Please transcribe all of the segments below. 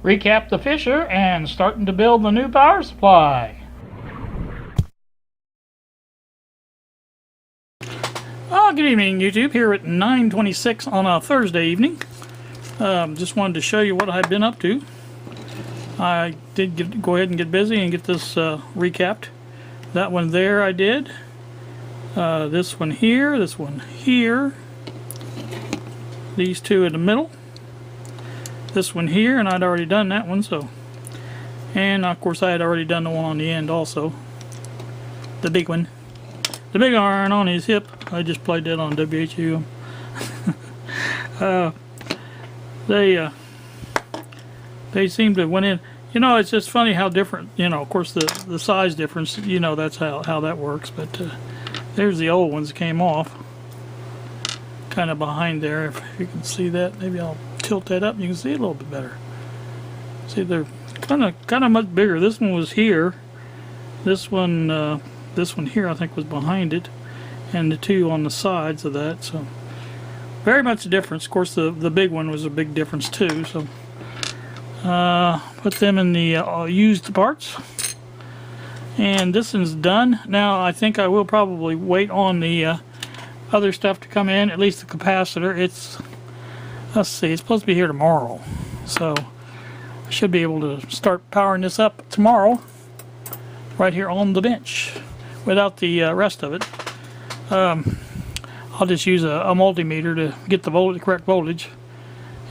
recap the Fisher and starting to build the new power supply. Good evening, YouTube. Here at 9:26 on a Thursday evening. Just wanted to show you what I've been up to. I did go ahead and get busy and get this recapped. That one there I did. This one here, this one here. These two in the middle. This one here, and I'd already done that one, so. And of course I had already done the one on the end also. The big one. The big iron on his hip. I just played that on WHU. They seem to went in. You know, it's just funny how different, you know, of course the size difference, you know, that's how that works. But there's the old ones that came off. Kind of behind there, if you can see that. Maybe I'll tilt that up and you can see it a little bit better. See, they're kind of much bigger. This one was here. This one here I think was behind it, and the two on the sides of that. So very much a difference. Of course, the big one was a big difference too. So put them in the used parts, and this one's done. Now I think I will probably wait on the other stuff to come in, at least the capacitor. Let's see, it's supposed to be here tomorrow, so I should be able to start powering this up tomorrow right here on the bench without the rest of it. I'll just use a multimeter to get the correct voltage,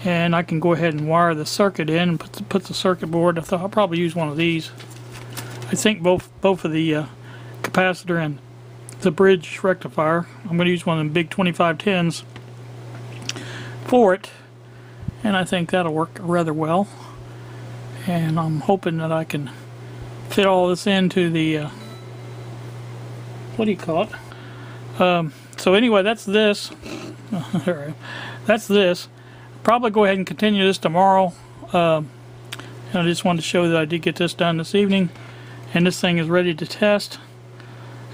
and I can go ahead and wire the circuit in and put the circuit board. I'll probably use one of these. I think both of the capacitor and the bridge rectifier. I'm going to use one of them big 2510s for it, and I think that'll work rather well. And I'm hoping that I can fit all this into the what do you call it? So anyway, that's this. That's this. Probably go ahead and continue this tomorrow. And I just wanted to show that I did get this done this evening, and this thing is ready to test.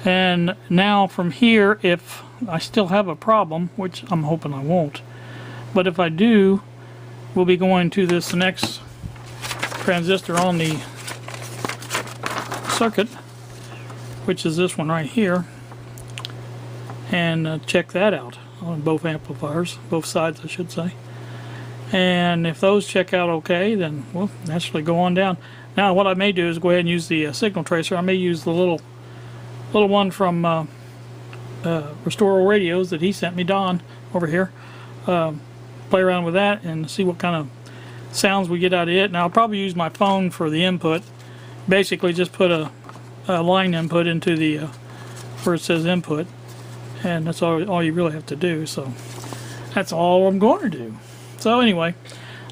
And now from here, if I still have a problem, which I'm hoping I won't, but if I do, we'll be going to this next transistor on the circuit, which is this one right here, and check that out on both amplifiers, both sides I should say. And if those check out okay, then we'll naturally go on down. Now what I may do is go ahead and use the signal tracer. I may use the little one from Restore Radios that he sent me, Don, over here. Play around with that and see what kind of sounds we get out of it. Now I'll probably use my phone for the input. Basically just put a line input into the where it says input, and that's all you really have to do. So that's all I'm going to do. So anyway,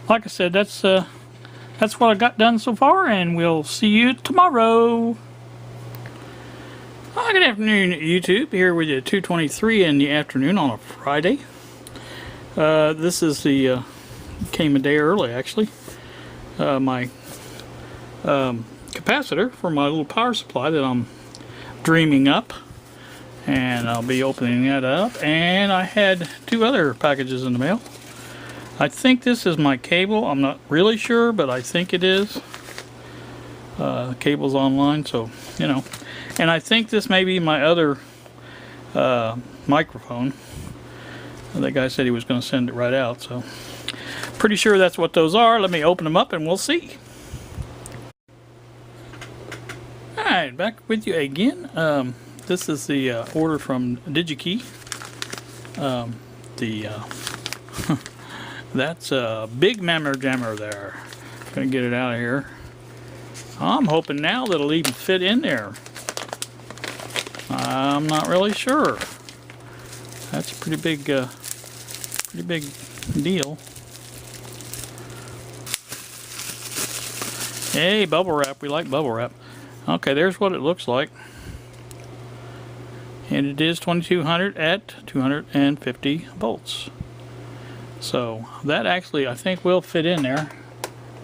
like I said, that's what I got done so far, and we'll see you tomorrow. Good afternoon, YouTube. Here with you 2:23 in the afternoon on a Friday. This is the came a day early actually. My capacitor for my little power supply that I'm dreaming up, and I'll be opening that up. And I had two other packages in the mail. I think this is my cable. I'm not really sure, but I think it is. Cable's online, so you know. And I think this may be my other microphone. The guy said he was going to send it right out, so pretty sure that's what those are. Let me open them up and we'll see. Alright, back with you again. This is the order from DigiKey. That's a big mammer jammer there. Gonna get it out of here. I'm hoping now that it'll even fit in there. I'm not really sure. That's a pretty big deal. Hey, bubble wrap. We like bubble wrap. Okay, there's what it looks like. And it is 2200 at 250 volts. So that actually I think will fit in there.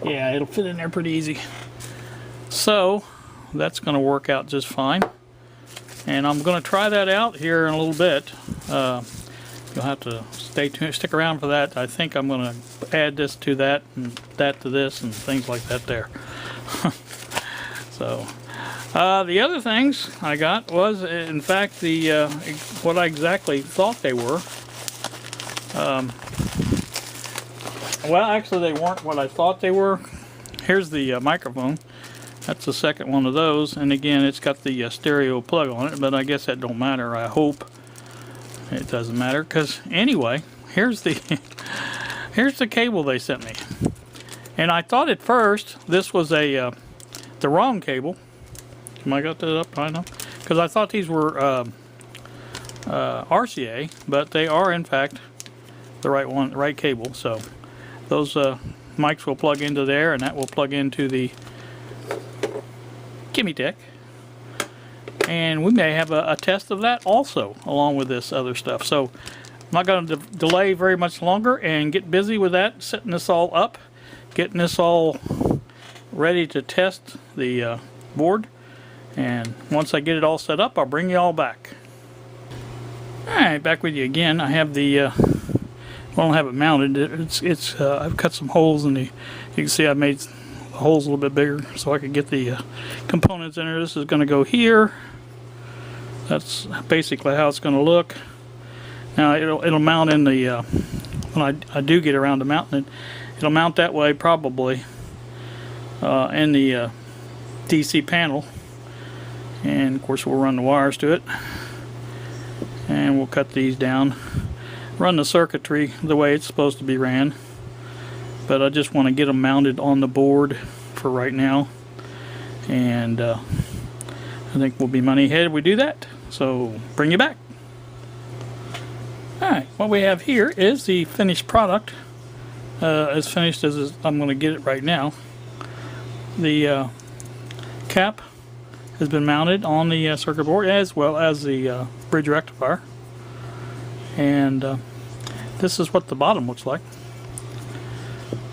Yeah, it'll fit in there pretty easy. So that's going to work out just fine. And I'm going to try that out here in a little bit. you'll have to stick around for that. I think I'm going to add this to that and that to this and things like that there. So the other things I got was, in fact, the what I exactly thought they were. Well, actually, they weren't what I thought they were. Here's the microphone. That's the second one of those, and again, it's got the stereo plug on it, but I guess that don't matter. I hope it doesn't matter, because anyway, here's the here's the cable they sent me, and I thought at first this was a the wrong cable. Am I got that up? I know, because I thought these were RCA, but they are in fact the right one, the right cable. So those mics will plug into there, and that will plug into the Kimitech, and we may have a test of that also along with this other stuff. So I'm not going to delay very much longer and get busy with that, setting this all up, getting this all ready to test the board, and once I get it all set up, I'll bring you all back. Alright, back with you again. I have the well, I don't have it mounted. It's I've cut some holes in the, you can see I made the holes a little bit bigger so I could get the components in there. This is going to go here. That's basically how it's going to look. Now it'll mount in the when I do get around to mounting it, it'll mount that way probably in the DC panel, and of course we'll run the wires to it, and we'll cut these down, run the circuitry the way it's supposed to be ran. But I just want to get them mounted on the board for right now, and I think we'll be money ahead if we do that. So bring you back. Alright, what we have here is the finished product, as finished as I'm going to get it right now. The cap has been mounted on the circuit board, as well as the bridge rectifier, and this is what the bottom looks like.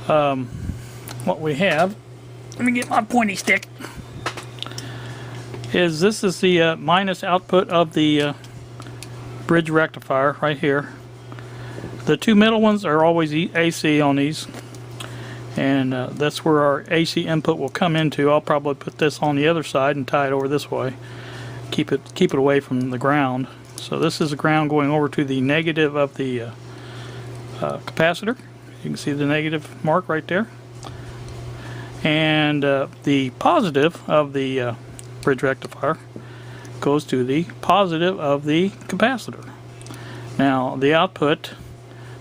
What we have, let me get my pointy stick, is this is the minus output of the bridge rectifier right here. The two middle ones are always AC on these, and that's where our AC input will come into. I'll probably put this on the other side and tie it over this way, keep it away from the ground. So this is the ground going over to the negative of the capacitor. You can see the negative mark right there, and the positive of the bridge rectifier goes to the positive of the capacitor. Now the output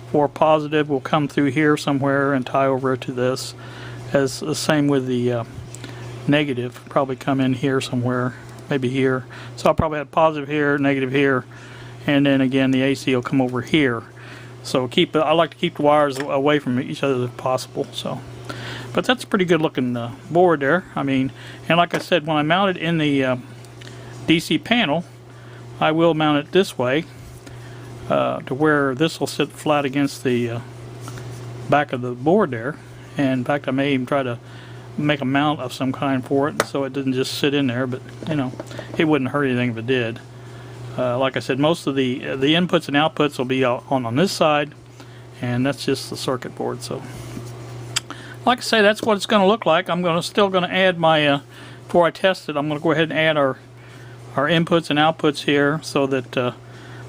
for positive will come through here somewhere and tie over to this, as the same with the negative, probably come in here somewhere, maybe here. So I'll probably have positive here, negative here, and then again the AC will come over here. So I like to keep the wires away from each other if possible. So, but that's a pretty good looking board there. I mean, and like I said, when I mount it in the DC panel, I will mount it this way to where this will sit flat against the back of the board there. And in fact, I may even try to make a mount of some kind for it so it doesn't just sit in there. But you know, it wouldn't hurt anything if it did. Like I said, most of the inputs and outputs will be on this side, and that's just the circuit board. So, like I say, that's what it's going to look like. I'm still going to add my before I test it. I'm going to go ahead and add our inputs and outputs here so that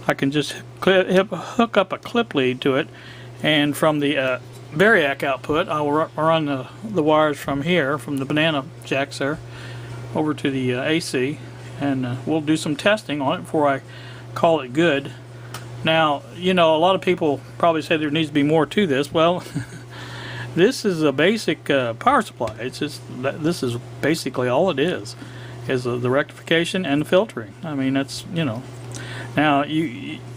I can just hook up a clip lead to it, and from the Variac output, I will run the wires from here, from the banana jacks there, over to the AC. And we'll do some testing on it before I call it good. Now, you know, a lot of people probably say there needs to be more to this. Well, this is a basic power supply. It's just this is basically all it is the rectification and the filtering. I mean, that's, you know. Now,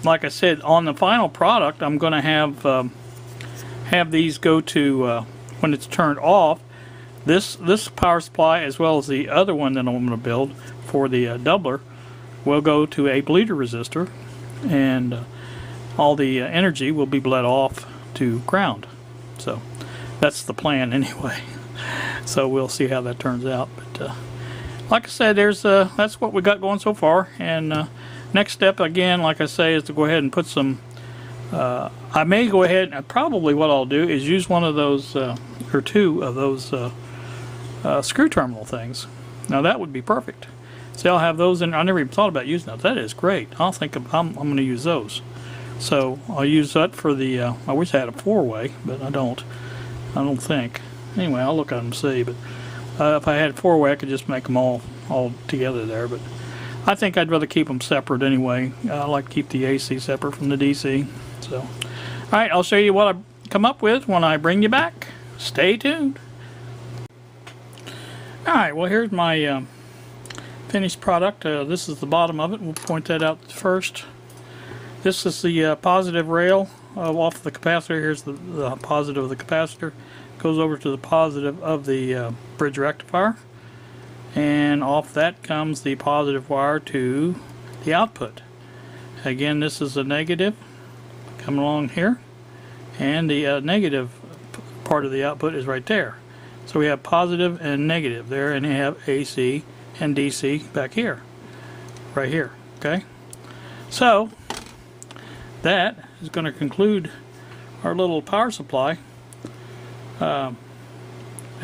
like I said, on the final product, I'm going to have these go to when it's turned off. This power supply, as well as the other one that I'm going to build for the doubler, will go to a bleeder resistor, and all the energy will be bled off to ground. So that's the plan anyway. So we'll see how that turns out. But like I said, that's what we got going so far. And next step, again, like I say, is to go ahead and put some I may go ahead and probably what I'll do is use one of those or two of those screw terminal things. Now that would be perfect. See, I'll have those in. I never even thought about using that. That is great. I'm going to use those. So I'll use that for the. I wish I had a 4-way, but I don't. I don't think. Anyway, I'll look at them and see. But if I had a 4-way, I could just make them all together there. But I think I'd rather keep them separate anyway. I like to keep the AC separate from the DC. So, all right, I'll show you what I come up with when I bring you back. Stay tuned. All right, well here's my finished product. This is the bottom of it. We'll point that out first. This is the positive rail off the capacitor. Here's the positive of the capacitor. Goes over to the positive of the bridge rectifier. And off that comes the positive wire to the output. Again, this is a negative coming along here. And the negative part of the output is right there. So we have positive and negative there, and you have AC and DC back here, right here, okay? So that is going to conclude our little power supply. That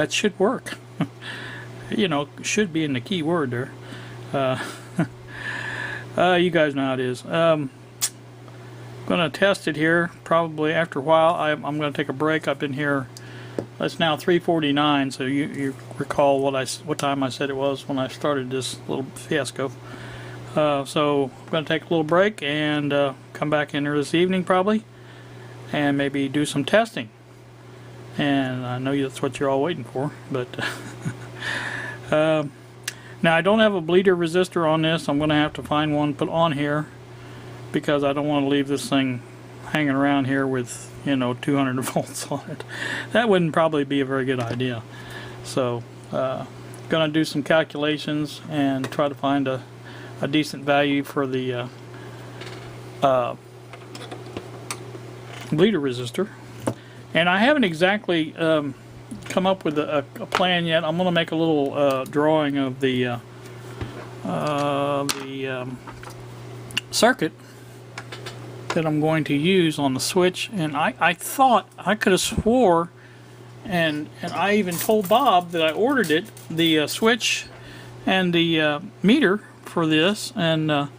should work. You know, should be in the key word there. You guys know how it is. I'm going to test it here probably after a while. I'm going to take a break up in here. It's now 3:49, so you recall what time I said it was when I started this little fiasco. So I'm going to take a little break and come back in here this evening probably, and maybe do some testing. And I know that's what you're all waiting for, but now I don't have a bleeder resistor on this. I'm going to have to find one put on here because I don't want to leave this thing hanging around here with, you know, 200 volts on it. That wouldn't probably be a very good idea. So gonna do some calculations and try to find a decent value for the bleeder resistor. And I haven't exactly come up with a plan yet. I'm gonna make a little drawing of the circuit that I'm going to use on the switch, and I thought I could have swore, and I even told Bob that I ordered it, the switch and the meter for this, and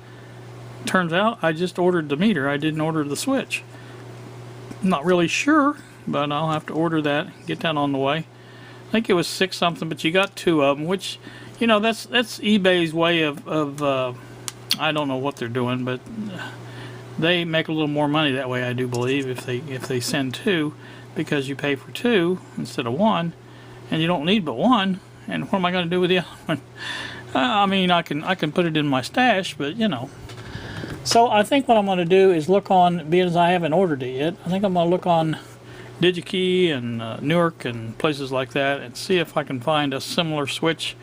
turns out I just ordered the meter. I didn't order the switch. I'm not really sure, but I'll have to order that, get that on the way. I think it was 6 something, but you got 2 of them, which, you know, that's eBay's way of I don't know what they're doing, but they make a little more money that way, I do believe, if they send 2, because you pay for 2 instead of 1, and you don't need but 1. And what am I going to do with the other one? I mean, I can put it in my stash, but you know. So I think what I'm going to do is look on, being as I haven't ordered it yet, I think I'm going to look on DigiKey and Newark and places like that, and see if I can find a similar switch,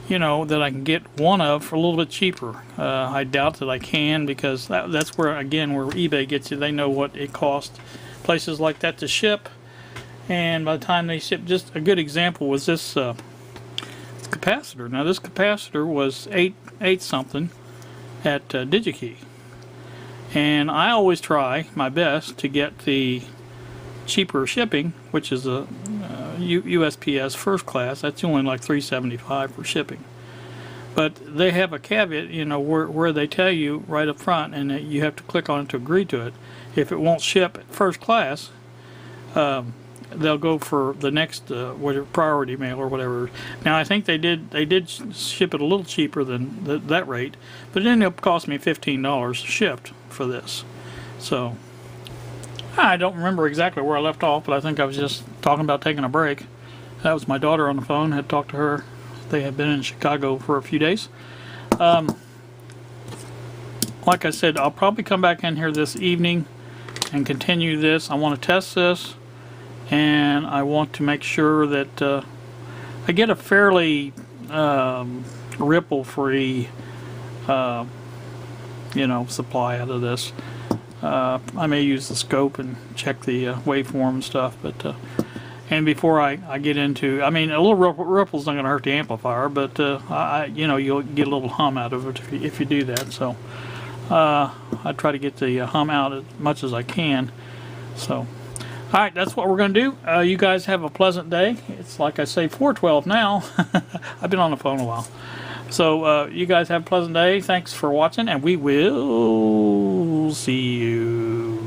you know, that I can get one of for a little bit cheaper. I doubt that I can, because that's where, again, where eBay gets you. They know what it costs places like that to ship, and by the time they ship, just a good example was this capacitor. Now this capacitor was 8 something at DigiKey, and I always try my best to get the cheaper shipping, which is a USPS first class. That's only like $3.75 for shipping, but they have a caveat, you know, where they tell you right up front, and you have to click on it to agree to it. If it won't ship at first class, they'll go for the next whatever, priority mail or whatever. Now I think they did ship it a little cheaper than that rate, but it ended up costing me $15 shipped for this. So I don't remember exactly where I left off, but I think I was just talking about taking a break. That was my daughter on the phone. Had talked to her. They had been in Chicago for a few days. Like I said, I'll probably come back in here this evening and continue this. I want to test this, and I want to make sure that I get a fairly ripple-free, you know, supply out of this. I may use the scope and check the waveform and stuff, but and before I get into, I mean, a little ripple's not going to hurt the amplifier, but you know, you'll get a little hum out of it if you do that. So I try to get the hum out as much as I can. So, all right, that's what we're going to do. You guys have a pleasant day. It's like I say, 4:12 now. I've been on the phone a while. So you guys have a pleasant day. Thanks for watching, and we will see you.